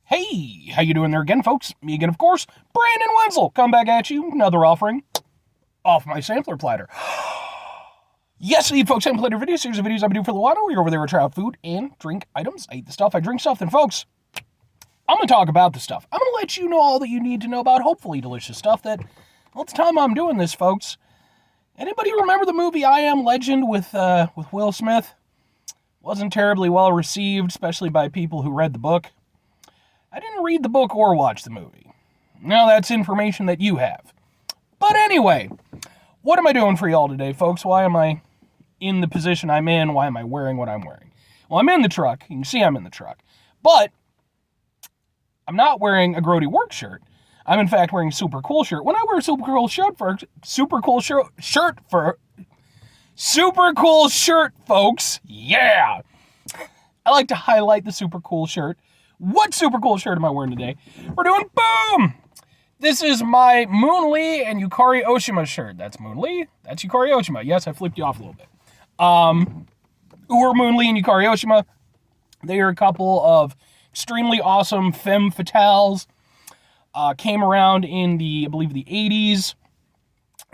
Hey, how you doing there again, folks? Me again, of course, Brandon Wenzel. Come back at you, another offering off my sampler platter. Yes, indeed, folks, sampler platter video series of videos I've been doing for a while. We're over there to try out food and drink items. I eat the stuff, I drink stuff, then, folks, I'm going to talk about the stuff. I'm going to let you know all that you need to know about hopefully delicious stuff that, well, it's time I'm doing this, folks. Anybody remember the movie I Am Legend with Will Smith? Wasn't terribly well received, especially by people who read the book. I didn't read the book or watch the movie. Now that's information that you have. But anyway, what am I doing for y'all today, folks? Why am I in the position I'm in? Why am I wearing what I'm wearing? Well, I'm in the truck. You can see I'm in the truck. But I'm not wearing a grody work shirt. I'm in fact wearing a super cool shirt. When I wear a super cool shirt, folks, yeah! I like to highlight the super cool shirt. What super cool shirt am I wearing today? We're doing boom! This is my Moon Lee and Yukari Oshima shirt. That's Moon Lee. That's Yukari Oshima. Yes, I flipped you off a little bit. Who are Moon Lee and Yukari Oshima? They are a couple of extremely awesome femme fatales. Came around in I believe the 80s,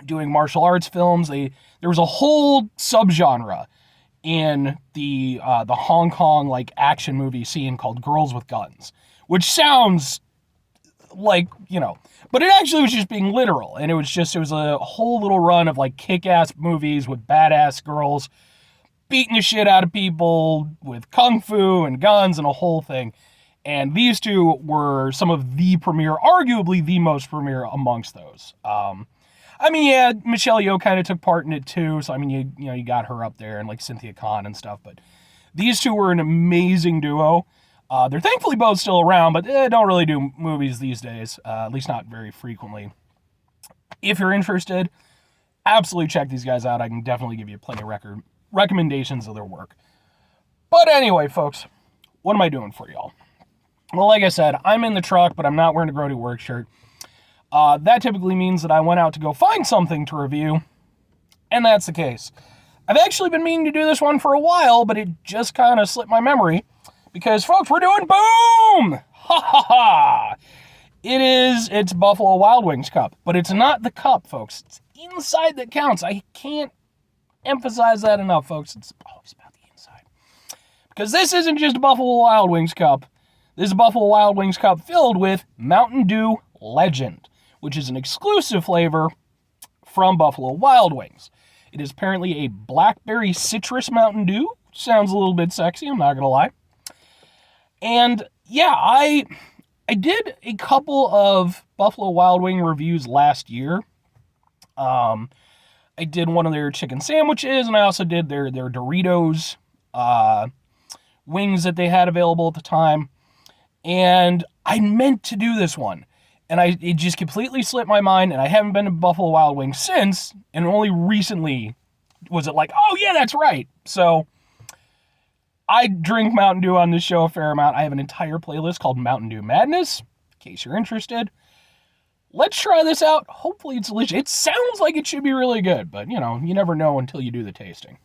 doing martial arts films. There was a whole subgenre in the Hong Kong like action movie scene called Girls with Guns, which sounds like, but it actually was just being literal, and it was a whole little run of like kick-ass movies with badass girls beating the shit out of people with kung fu and guns and a whole thing. And these two were some of the premier, arguably the most premier amongst those. Michelle Yeoh kind of took part in it too. So, you got her up there and like Cynthia Khan and stuff. But these two were an amazing duo. They're thankfully both still around, but they don't really do movies these days. At least not very frequently. If you're interested, absolutely check these guys out. I can definitely give you plenty of recommendations of their work. But anyway, folks, what am I doing for y'all? Well, like I said, I'm in the truck, but I'm not wearing a grody work shirt. That typically means that I went out to go find something to review, and that's the case. I've actually been meaning to do this one for a while, but it just kind of slipped my memory, because, folks, we're doing boom! Ha ha ha! It's Buffalo Wild Wings Cup, but it's not the cup, folks. It's inside that counts. I can't emphasize that enough, folks. It's always about the inside. Because this isn't just a Buffalo Wild Wings Cup. This is a Buffalo Wild Wings Cup filled with Mountain Dew Legend, which is an exclusive flavor from Buffalo Wild Wings. It is apparently a Blackberry citrus Mountain Dew. Sounds a little bit sexy, I'm not going to lie. And yeah, I did a couple of Buffalo Wild Wing reviews last year. I did one of their chicken sandwiches, and I also did their Doritos wings that they had available at the time. And I meant to do this one, and it just completely slipped my mind, and I haven't been to Buffalo Wild Wings since, and only recently was it like, oh yeah, that's right. So I drink Mountain Dew on this show a fair amount. I have an entire playlist called Mountain Dew Madness, in case you're interested. Let's try this out. Hopefully it's delicious. It sounds like it should be really good, but you never know until you do the tasting.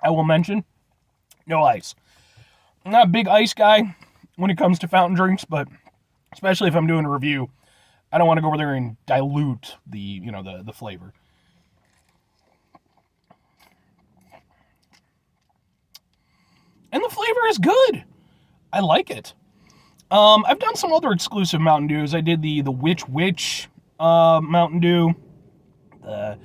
I will mention, no ice. I'm not a big ice guy when it comes to fountain drinks, but especially if I'm doing a review, I don't want to go over there and dilute the flavor. And the flavor is good. I like it. I've done some other exclusive Mountain Dews. I did the Witch Mountain Dew. The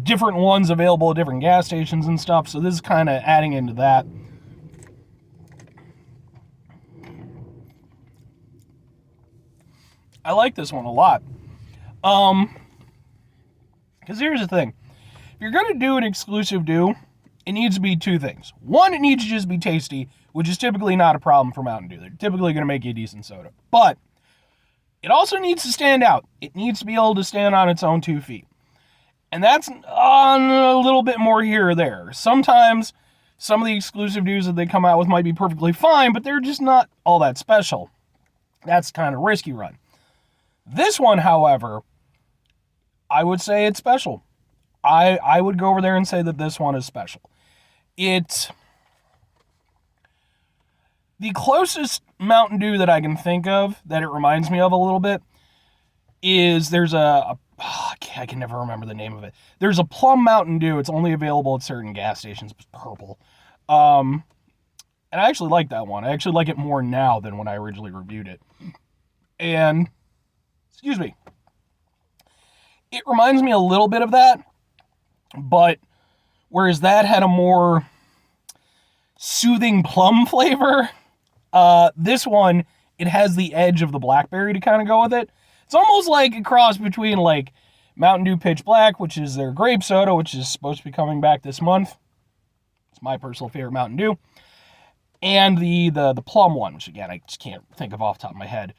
different ones available at different gas stations and stuff, so this is kind of adding into that. I like this one a lot. Because here's the thing. If you're going to do an exclusive Dew, it needs to be two things. One, it needs to just be tasty, which is typically not a problem for Mountain Dew. They're typically going to make you a decent soda. But it also needs to stand out. It needs to be able to stand on its own 2 feet. And that's on a little bit more here or there. Sometimes some of the exclusive Dews that they come out with might be perfectly fine, but they're just not all that special. That's kind of risky run. This one, however, I would say it's special. I would go over there and say that this one is special. It's the closest Mountain Dew that I can think of that it reminds me of a little bit is there's I can never remember the name of it. There's a plum Mountain Dew. It's only available at certain gas stations. It's purple. And I actually like that one. I actually like it more now than when I originally reviewed it. And, excuse me, it reminds me a little bit of that, but whereas that had a more soothing plum flavor, this one, it has the edge of the blackberry to kind of go with it. It's almost like a cross between like Mountain Dew Pitch Black, which is their grape soda, which is supposed to be coming back this month. It's my personal favorite Mountain Dew. And the plum one, which again, I just can't think of off the top of my head.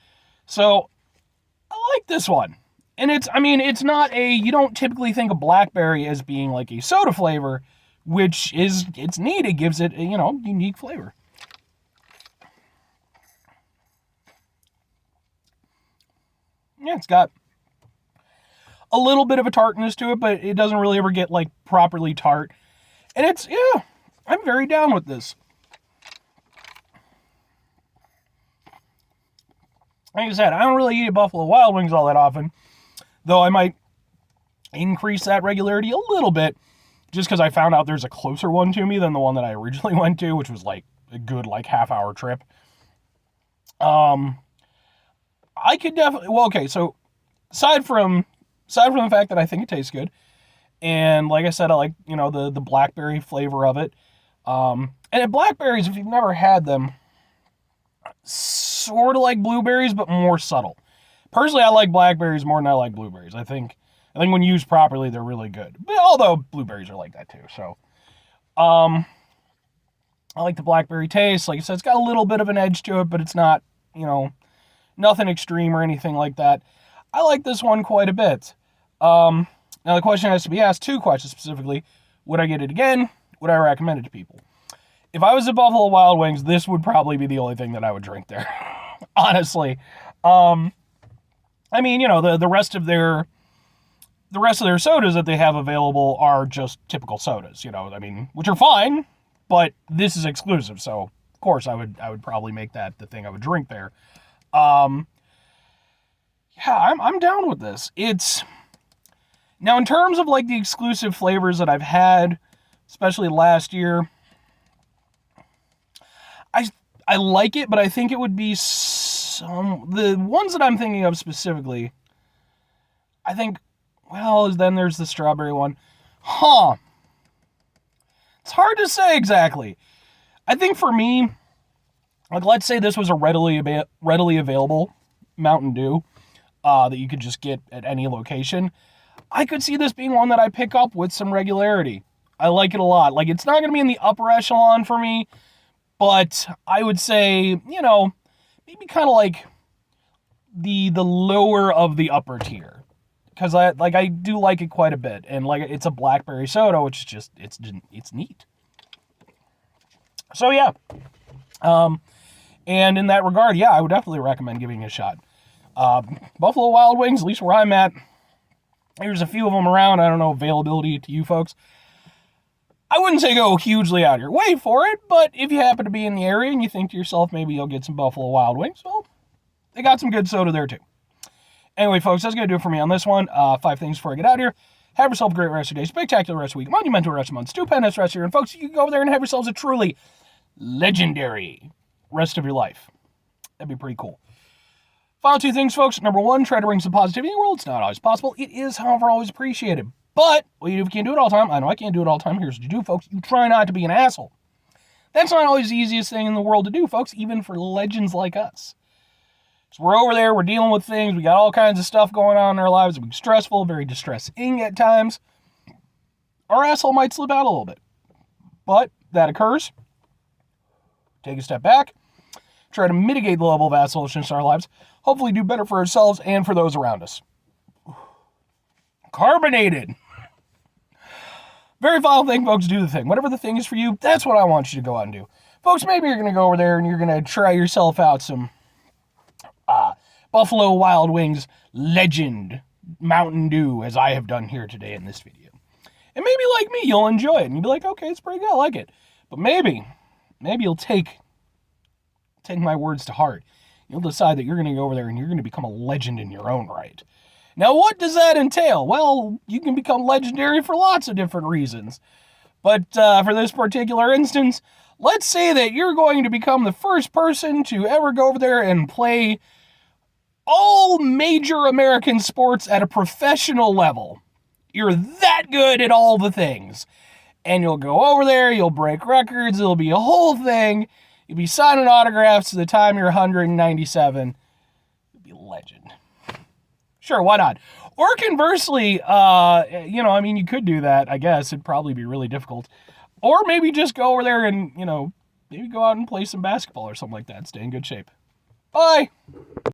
So I like this one. And it's not you don't typically think of blackberry as being like a soda flavor, which it's neat. It gives it a, unique flavor. Yeah, it's got a little bit of a tartness to it, but it doesn't really ever get like properly tart. And I'm very down with this. Like I said, I don't really eat Buffalo Wild Wings all that often, though I might increase that regularity a little bit just because I found out there's a closer one to me than the one that I originally went to, which was like a good half-hour trip. I could definitely, so aside from the fact that I think it tastes good, and like I said, I like, the blackberry flavor of it. And blackberries, if you've never had them, sort of like blueberries, but more subtle. Personally, I like blackberries more than I like blueberries. I think when used properly, they're really good. But although blueberries are like that too. So, I like the blackberry taste. Like I said, it's got a little bit of an edge to it, but it's not, nothing extreme or anything like that. I like this one quite a bit. Now the question has to be asked, two questions specifically. Would I get it again? Would I recommend it to people? If I was at Buffalo Wild Wings, this would probably be the only thing that I would drink there. Honestly. The rest of their sodas that they have available are just typical sodas, which are fine, but this is exclusive, so of course I would probably make that the thing I would drink there. I'm down with this. It's now in terms of like the exclusive flavors that I've had, especially last year, I like it, but I think it would be the ones that I'm thinking of specifically. I think, then there's the strawberry one. It's hard to say exactly. I think for me, like let's say this was a readily available Mountain Dew that you could just get at any location. I could see this being one that I pick up with some regularity. I like it a lot. Like it's not going to be in the upper echelon for me, but I would say, maybe kind of like the lower of the upper tier. Because I do like it quite a bit. And like it's a blackberry soda, which is just, it's neat. So yeah. And in that regard, I would definitely recommend giving it a shot. Buffalo Wild Wings, at least where I'm at, there's a few of them around. I don't know availability to you folks. I wouldn't say go hugely out of your way for it, but if you happen to be in the area and you think to yourself, maybe you'll get some Buffalo Wild Wings, well, they got some good soda there too. Anyway, folks, that's going to do it for me on this one. 5 things before I get out of here. Have yourself a great rest of your day, spectacular rest of the week, monumental rest of the month, stupendous rest of your, and folks, you can go over there and have yourselves a truly legendary rest of your life. That'd be pretty cool. Final 2 things, folks. Number 1, try to bring some positivity in the world. It's not always possible. It is, however, always appreciated. But what you do if you can't do it all the time, I know I can't do it all the time. Here's what you do, folks. You try not to be an asshole. That's not always the easiest thing in the world to do, folks, even for legends like us. So we're over there, we're dealing with things, we got all kinds of stuff going on in our lives. It's stressful, very distressing at times. Our asshole might slip out a little bit. But that occurs. Take a step back. Try to mitigate the level of assholishness in our lives. Hopefully do better for ourselves and for those around us. Carbonated. Very final thing, folks, do the thing. Whatever the thing is for you, that's what I want you to go out and do. Folks, maybe you're going to go over there and you're going to try yourself out some Buffalo Wild Wings Legend Mountain Dew as I have done here today in this video. And maybe like me, you'll enjoy it. And you'll be like, okay, it's pretty good, I like it. But maybe you'll take my words to heart. You'll decide that you're going to go over there and you're going to become a legend in your own right. Now, what does that entail? Well, you can become legendary for lots of different reasons. But for this particular instance, let's say that you're going to become the first person to ever go over there and play all major American sports at a professional level. You're that good at all the things. And you'll go over there, you'll break records, it'll be a whole thing. You'll be signing autographs to the time you're 197. You'll be a legend. Sure, why not? Or conversely, you could do that, I guess. It'd probably be really difficult. Or maybe just go over there and, maybe go out and play some basketball or something like that. Stay in good shape. Bye!